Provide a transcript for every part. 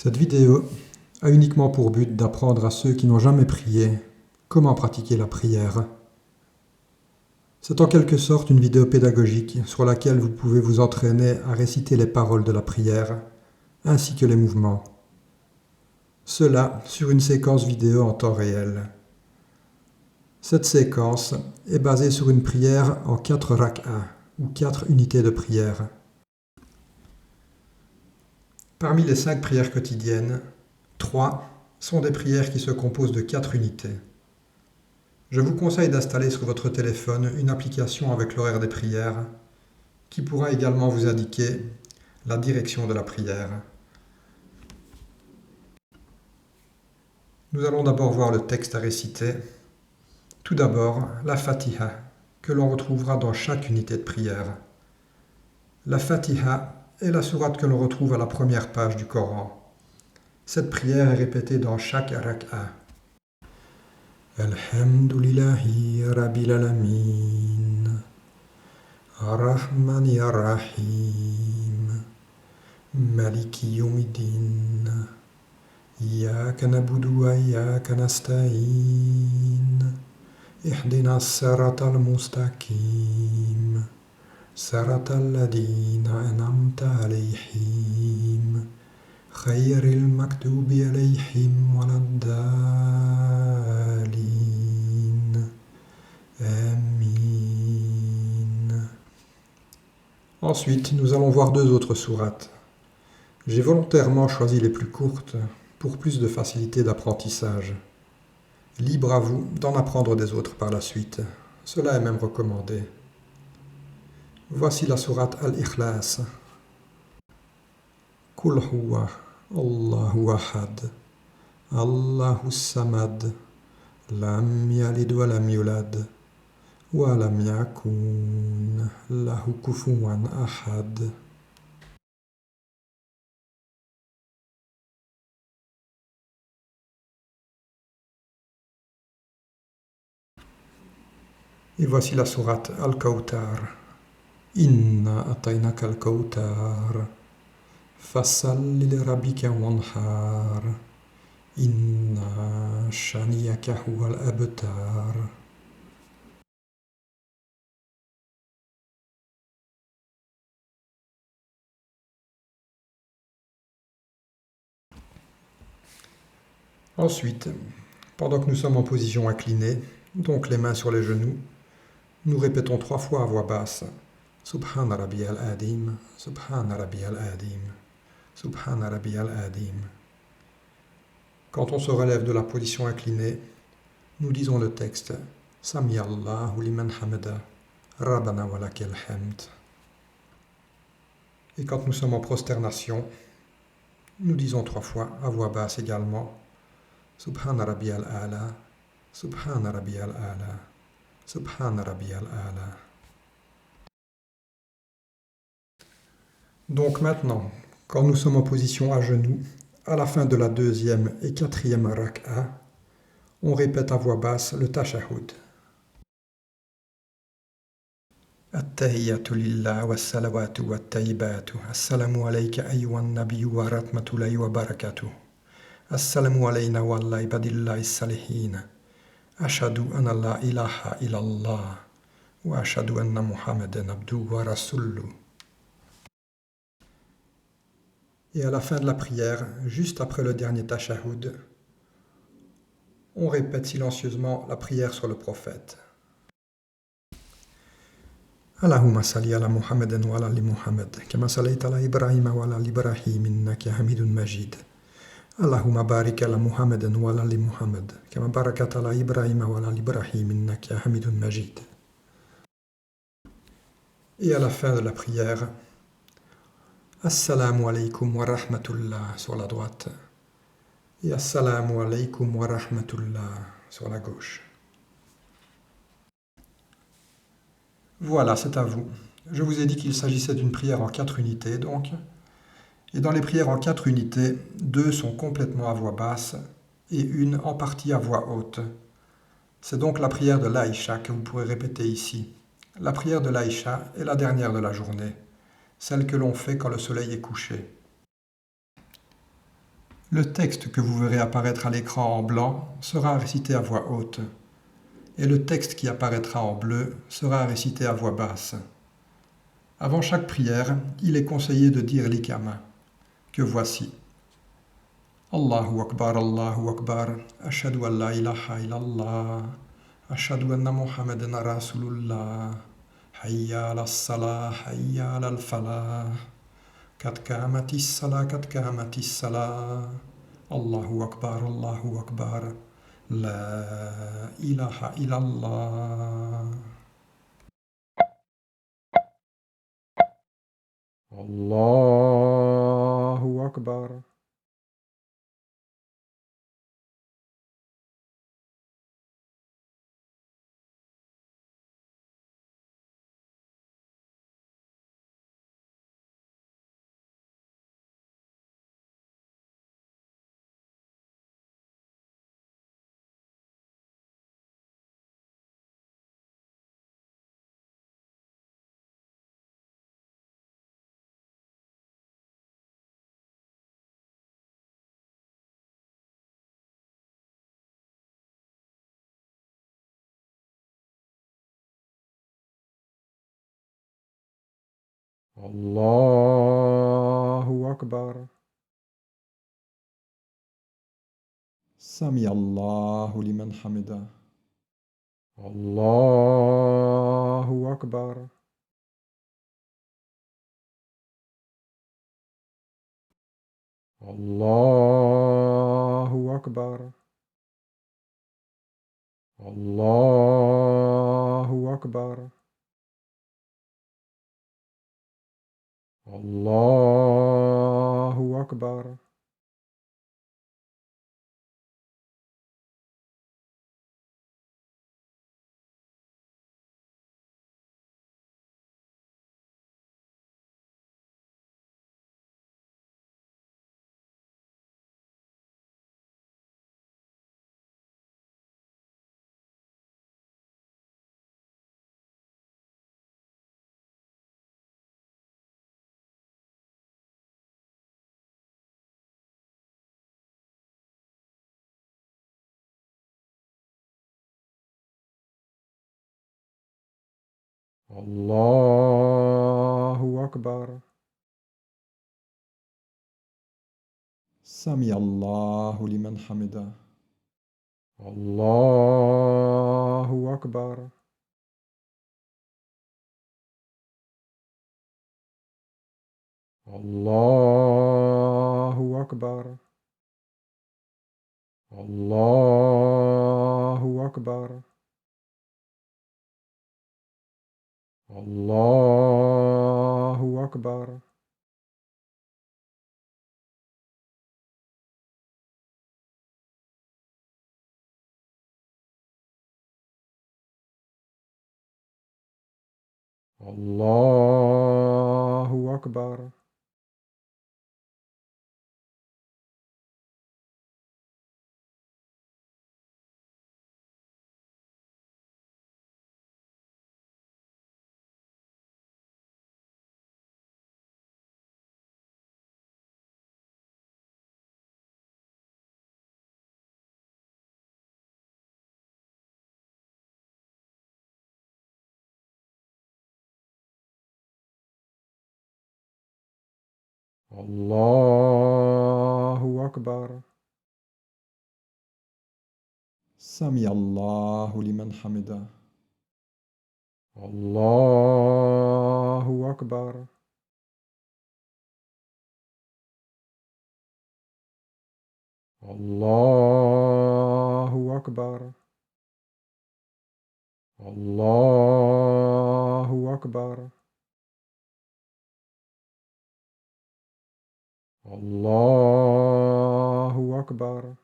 Cette vidéo a uniquement pour but d'apprendre à ceux qui n'ont jamais prié comment pratiquer la prière. C'est en quelque sorte une vidéo pédagogique sur laquelle vous pouvez vous entraîner à réciter les paroles de la prière, ainsi que les mouvements. Cela sur une séquence vidéo en temps réel. Cette séquence est basée sur une prière en 4 rak'a, ou 4 unités de prière. Parmi les 5 prières quotidiennes, 3 sont des prières qui se composent de 4 unités. Je vous conseille d'installer sur votre téléphone une application avec l'horaire des prières qui pourra également vous indiquer la direction de la prière. Nous allons d'abord voir le texte à réciter. Tout d'abord, la Fatiha, que l'on retrouvera dans chaque unité de prière. La Fatiha est la sourate que l'on retrouve à la première page du Coran. Cette prière est répétée dans chaque rak'a. Alhamdulillahi Rabbil Alamin, Ar-Rahmani Ar-Rahim, Maliki Yawmiddin, Iyyaka na'budu wa iyyaka nasta'in, Ihdina as-siratal mustaqim, Siratal ladina an'amta alayhim, Khayril maktubi alayhim waladdallin. Amin. Ensuite, nous allons voir 2 autres sourates. J'ai volontairement choisi les plus courtes pour plus de facilité d'apprentissage. Libre à vous d'en apprendre des autres par la suite. Cela est même recommandé. Voici la sourate Al-Ikhlas. Qul huwa Allahu ahad, Allahu samad, lam yalid wa lam yulad, wa lam yakun lahu kufuwan ahad. Et voici la sourate Al-Kawthar. Inna ataynaka al-Kawthar, fasalli li rabbika wanhar, inna shaniyaka huwa al-abtar. Ensuite, pendant que nous sommes en position inclinée, donc les mains sur les genoux, nous répétons 3 fois à voix basse Subhana Rabbiyal Adim, Subhana Rabbiyal Adim, Subhana Rabbiyal Adim. Quand on se relève de la position inclinée, nous disons le texte Sami Allahu liman hamida, Rabbana wa lakal hamd. Et quand nous sommes en prosternation, nous disons 3 fois à voix basse également Subhana Rabbiyal A'la, Subhana Rabbiyal A'la, Subhana Rabbiyal A'la. Donc maintenant, quand nous sommes en position à genoux, à la fin de la 2e et 4e rak'a, on répète à voix basse le tashahhud. At-tahiyyatu lillah wa salawatu wa tayyibatu. Assalamu alayka ayyuhan nabiyyu wa rahmatullahi wa barakatuh. Assalamu alayna wa ala ibadillahi salihin. Ashhadu an la ilaha illallah wa ashhadu anna Muhammadan abduhu wa rasuluhu. Et à la fin de la prière, juste après le dernier tashahhud, on répète silencieusement la prière sur le prophète. Allahumma salli ala Muhammadin wa ala ali Muhammad, kama sallaita ala Ibrahim wa ala ali Ibrahim innaka Hamidun Majid. Allahumma barik ala Muhammadin wa ala ali Muhammad, kama barakata ala Ibrahim wa ala ali Ibrahim innaka Hamidun Majid. Et à la fin de la prière, Assalamu alaykum wa rahmatullah sur la droite et Assalamu alaykum wa rahmatullah sur la gauche. Voilà, c'est à vous. Je vous ai dit qu'il s'agissait d'une prière en 4 unités donc. Et dans les prières en 4 unités, 2 sont complètement à voix basse et une en partie à voix haute. C'est donc la prière de l'Aïcha que vous pourrez répéter ici. La prière de l'Aïcha est la dernière de la journée, celle que l'on fait quand le soleil est couché. Le texte que vous verrez apparaître à l'écran en blanc sera récité à voix haute, et le texte qui apparaîtra en bleu sera récité à voix basse. Avant chaque prière, il est conseillé de dire l'ikama, que voici. Allahu Akbar, ashhadu an la ilaha illallah, ashhadu anna Muhammadan Rasulullah, hayya ala salah, hayya ala falah, kad kamatis salah, Allahu Akbar, la ilaha illallah. Allahu Akbar. Allahu Akbar. Sami Allahu liman hamida. Allahu Akbar. Allahu Akbar. Allahu Akbar. Allahu Akbar. Allahu Akbar. Sami Allahu liman hamida. Allahu Akbar. Allahu Akbar. Allahu Akbar. Allahu Akbar. Allahu Akbar. Allahu Akbar. Sami Allahu liman hamida. Allahu Akbar. Allahu Akbar. Allahu Akbar. Allahu Akbar.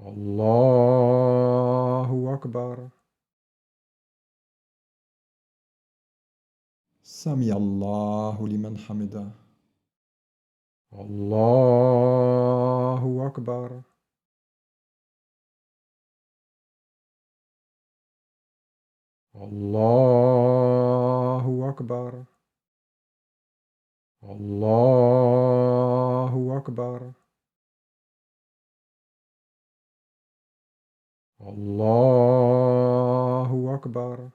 Allahu Akbar. Sami Allahu liman hamida. Allahu Akbar. Allahu Akbar. Allahu Akbar. Allahu Akbar.